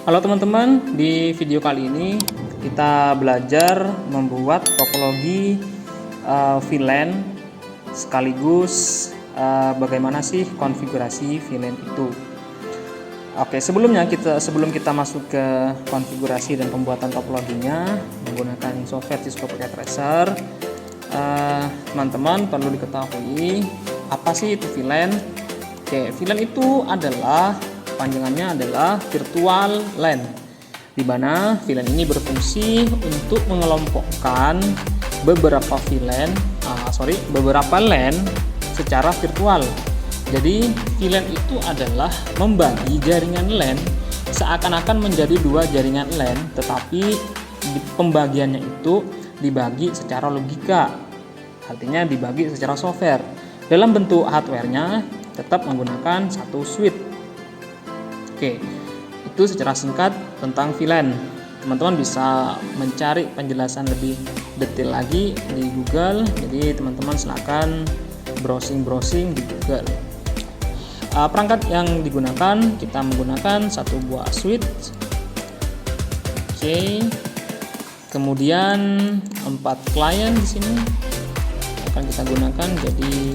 Halo teman-teman, di video kali ini kita belajar membuat topologi VLAN sekaligus bagaimana sih konfigurasi VLAN itu. Oke, sebelum kita masuk ke konfigurasi dan pembuatan topologinya menggunakan software Cisco Packet Tracer, teman-teman perlu diketahui apa sih itu VLAN. Oke, VLAN itu adalah panjangannya adalah virtual LAN, di mana VLAN ini berfungsi untuk mengelompokkan beberapa LAN secara virtual. Jadi VLAN itu adalah membagi jaringan LAN seakan-akan menjadi dua jaringan LAN, tetapi pembagiannya itu dibagi secara logika, artinya dibagi secara software. Dalam bentuk hardware-nya tetap menggunakan satu switch. Oke, itu secara singkat tentang VLAN. Teman-teman bisa mencari penjelasan lebih detail lagi di Google. Jadi teman-teman silakan browsing di Google. Perangkat yang digunakan, kita menggunakan satu buah switch. Oke. Kemudian 4 klien di sini akan kita gunakan. Jadi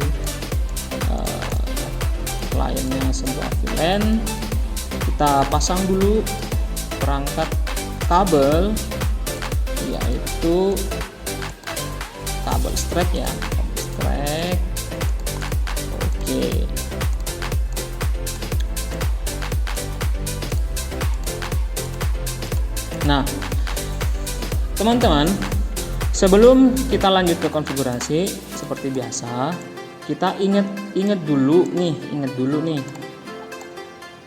kliennya sebuah VLAN. Kita pasang dulu perangkat kabel, yaitu kabel strap ya, kabel strap. Oke. Nah, teman-teman, sebelum kita lanjut ke konfigurasi seperti biasa, kita ingat dulu nih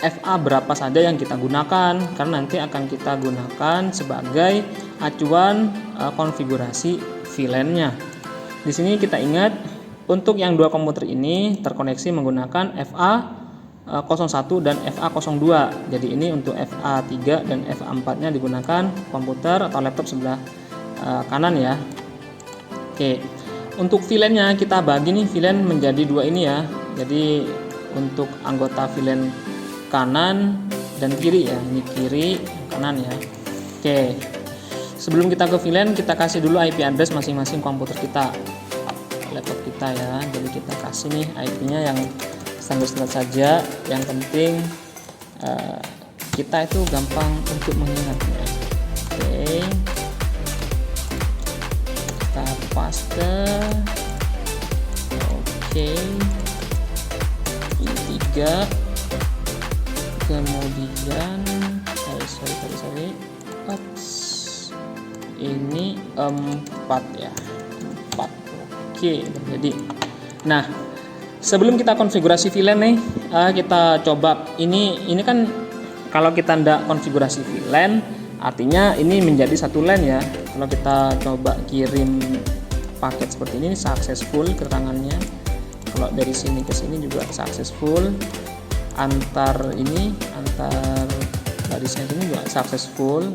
FA berapa saja yang kita gunakan, karena nanti akan kita gunakan sebagai acuan konfigurasi VLAN-nya. Di sini kita ingat untuk yang dua komputer ini terkoneksi menggunakan FA01 dan FA02. Jadi ini untuk FA3 dan FA4-nya digunakan komputer atau laptop sebelah kanan ya. Oke. Untuk VLAN-nya kita bagi nih VLAN menjadi dua ini ya. Jadi untuk anggota VLAN kanan dan kiri ya, ini kiri kanan ya. Oke, sebelum kita ke VLAN, kita kasih dulu IP address masing-masing komputer kita, laptop kita ya. Jadi kita kasih nih IP-nya yang standar saja, yang penting kita itu gampang untuk mengingatnya. Oke, kita paste. Oke, ini 3, kemudian ini 4 ya, 4. Oke, jadi nah sebelum kita konfigurasi VLAN nih, kita coba ini kan kalau kita tidak konfigurasi VLAN artinya ini menjadi satu LAN ya. Kalau kita coba kirim paket seperti ini successful keterangannya, kalau dari sini ke sini juga successful, antar barisnya ini juga successful.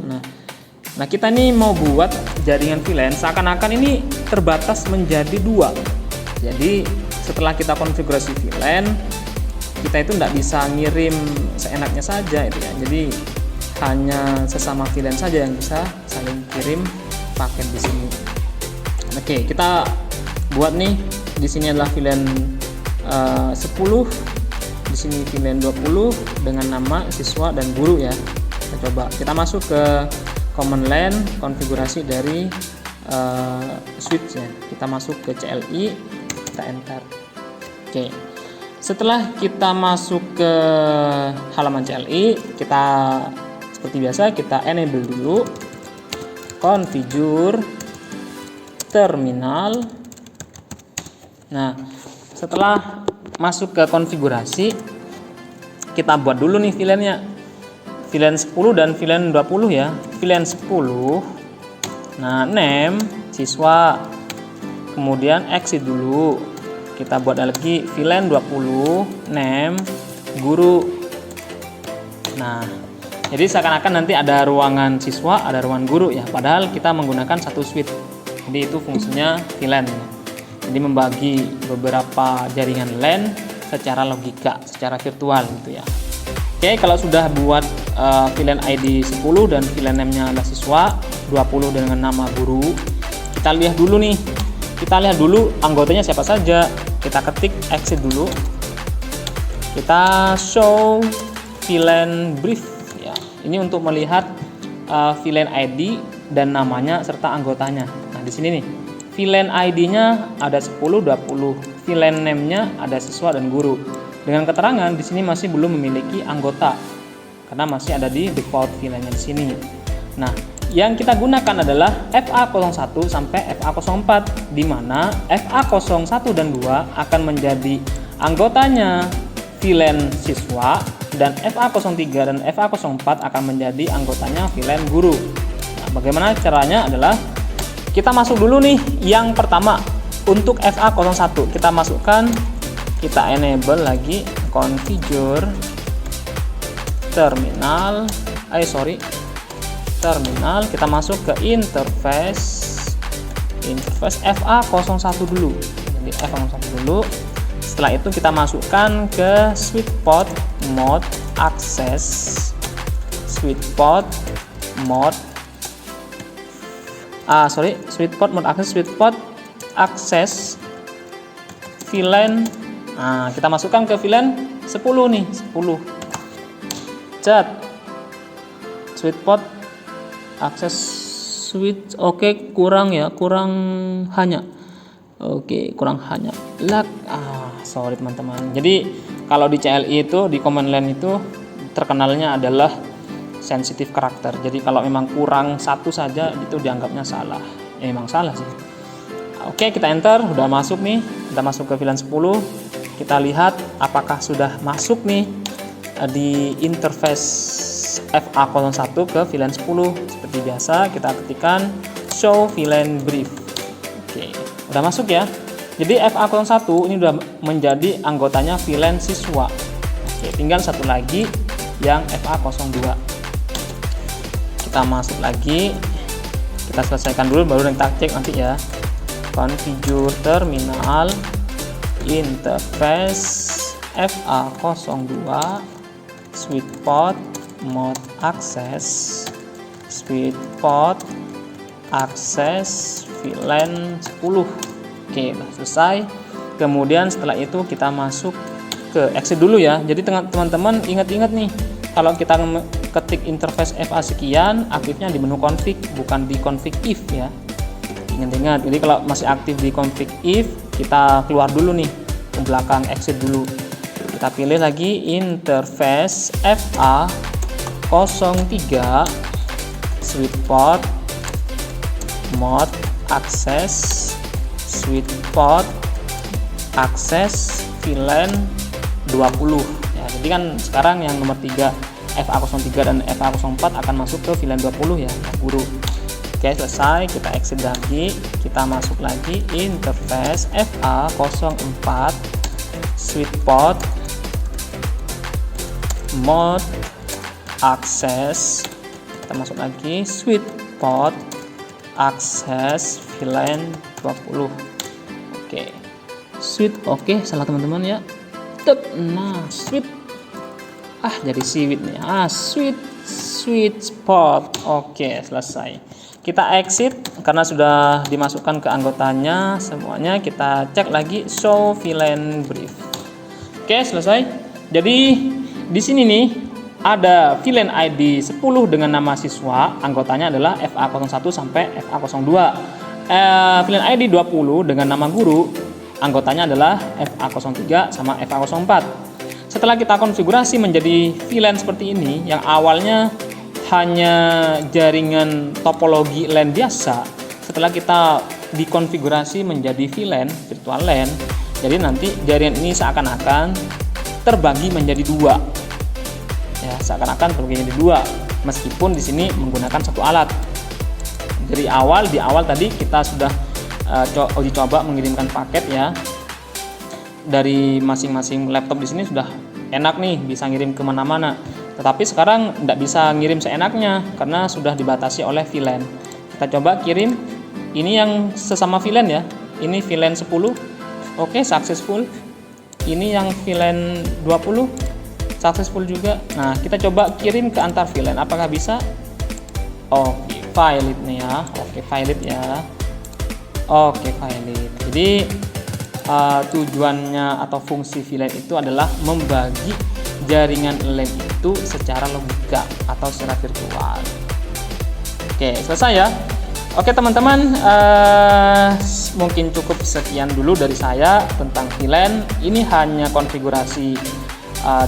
Nah kita nih mau buat jaringan VLAN seakan-akan ini terbatas menjadi dua. Jadi setelah kita konfigurasi VLAN, kita itu tidak bisa ngirim seenaknya saja itu ya. Jadi hanya sesama VLAN saja yang bisa saling kirim paket di sini. Oke, kita buat nih, di sini adalah VLAN 10, di sini VLAN 20 dengan nama siswa dan guru ya. Kita masuk ke command LAN, konfigurasi dari switch ya. Kita masuk ke CLI, kita enter. Oke, setelah kita masuk ke halaman CLI, kita seperti biasa kita enable dulu configure terminal. Nah, setelah masuk ke konfigurasi, kita buat dulu nih VLAN-nya, VLAN 10 dan VLAN 20 ya. VLAN 10, nah name siswa, kemudian exit dulu, kita buat lagi VLAN 20 name guru. Nah, jadi seakan-akan nanti ada ruangan siswa, ada ruangan guru ya, padahal kita menggunakan satu switch. Jadi itu fungsinya VLAN ya. Jadi membagi beberapa jaringan LAN secara logika, secara virtual gitu ya. Oke, kalau sudah buat VLAN ID 10 dan VLAN name-nya adalah siswa, 20 dengan nama guru. Kita lihat dulu nih. Kita lihat dulu anggotanya siapa saja. Kita ketik exit dulu. Kita show VLAN brief ya. Ini untuk melihat VLAN ID dan namanya serta anggotanya. Nah, di sini nih. VLAN ID-nya ada 10, 20. VLAN name-nya ada siswa dan guru. Dengan keterangan di sini masih belum memiliki anggota karena masih ada di default VLAN-nya di sini. Nah, yang kita gunakan adalah FA01 sampai FA04, di mana FA01 dan 2 akan menjadi anggotanya VLAN siswa dan FA03 dan FA04 akan menjadi anggotanya VLAN guru. Nah, bagaimana caranya adalah kita masuk dulu nih yang pertama untuk FA01 kita masukkan, kita enable lagi configure terminal, terminal, kita masuk ke interface FA01 dulu. Jadi FA01 dulu. Setelah itu kita masukkan ke SweetPod mode access, SweetPod mode access VLAN. Nah, kita masukkan ke VLAN 10 nih, 10. Cat SweetPod access switch. Oke, kurang hanya. Oke, kurang hanya. Sorry teman-teman. Jadi kalau di CLI itu, di command line itu terkenalnya adalah sensitive karakter. Jadi kalau memang kurang satu saja itu dianggapnya salah. Ya memang salah sih. Oke, kita enter, udah masuk nih. Kita masuk ke VLAN 10. Kita lihat apakah sudah masuk nih di interface FA01 ke VLAN 10. Seperti biasa kita ketikkan show VLAN brief. Oke, udah masuk ya. Jadi FA01 ini udah menjadi anggotanya VLAN siswa. Oke, tinggal satu lagi yang FA02. Kita masuk lagi, kita selesaikan dulu baru kita cek nanti ya. Configure terminal, interface FA02, SweetPod mode access, SweetPod access VLAN 10. Oke, udah selesai. Kemudian setelah itu kita masuk ke exit dulu ya. Jadi teman-teman ingat-ingat nih, kalau kita ketik interface FA sekian, aktifnya di menu config, bukan di config if ya. Ingat-ingat. Jadi kalau masih aktif di config if, kita keluar dulu nih ke belakang, exit dulu. Kita pilih lagi interface FA03 SweetPod mode access, SweetPod access VLAN 20 ya. Jadi kan sekarang yang nomor 3 FA03 dan FA04 akan masuk ke VLAN 20 ya, guru. Oke, selesai. Kita exit lagi, kita masuk lagi interface FA04 SweetPod mode access. Kita masuk lagi SweetPod access VLAN 20. Oke. Oke, salah teman-teman ya. Nah, jadi sweet nih. SweetPod. Oke, selesai. Kita exit karena sudah dimasukkan ke anggotanya semuanya. Kita cek lagi show VLAN brief. Oke, selesai. Jadi di sini nih ada VLAN ID 10 dengan nama siswa, anggotanya adalah FA01 sampai FA02. VLAN ID 20 dengan nama guru, anggotanya adalah FA03 sama FA04. Setelah kita konfigurasi menjadi VLAN seperti ini, yang awalnya hanya jaringan topologi LAN biasa, setelah kita dikonfigurasi menjadi VLAN, virtual LAN, jadi nanti jaringan ini seakan-akan terbagi menjadi dua. Ya, seakan-akan terbagi menjadi dua, meskipun di sini menggunakan satu alat. Dari di awal tadi kita sudah uji coba mengirimkan paket ya. Dari masing-masing laptop di sini sudah enak nih, bisa ngirim kemana-mana. Tetapi sekarang tidak bisa ngirim seenaknya karena sudah dibatasi oleh VLAN. Kita coba kirim. Ini yang sesama VLAN ya. Ini VLAN 10. Oke, successful. Ini yang VLAN 20. successful juga. Nah, kita coba kirim ke antar VLAN, apakah bisa? Oke, valid nih ya. Oke, valid ya. Oke, valid. Jadi tujuannya atau fungsi VLAN itu adalah membagi jaringan LAN itu secara logika atau secara virtual. Oke, selesai ya. Oke teman-teman, mungkin cukup sekian dulu dari saya tentang VLAN. Ini hanya konfigurasi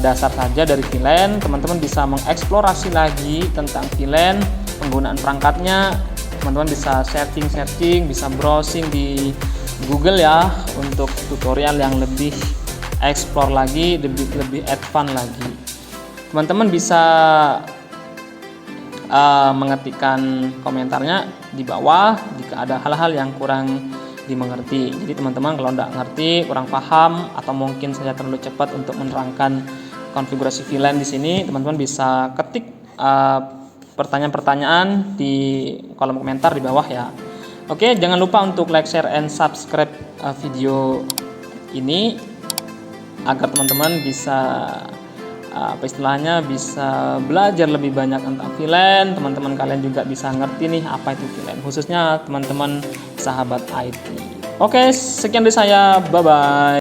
dasar saja dari VLAN. Teman-teman bisa mengeksplorasi lagi tentang VLAN, penggunaan perangkatnya. Teman-teman bisa searching, bisa browsing di Google ya untuk tutorial yang lebih explore lagi, lebih advance lagi. Teman-teman bisa mengetikkan komentarnya di bawah jika ada hal-hal yang kurang dimengerti. Jadi teman-teman kalau tidak ngerti, kurang paham, atau mungkin saya terlalu cepat untuk menerangkan konfigurasi VLAN di sini, teman-teman bisa ketik pertanyaan-pertanyaan di kolom komentar di bawah ya. Oke, jangan lupa untuk like, share, and subscribe video ini agar teman-teman bisa bisa belajar lebih banyak tentang VLAN. Teman-teman kalian juga bisa ngerti nih apa itu VLAN, khususnya teman-teman sahabat IT. Oke, sekian dari saya, bye bye.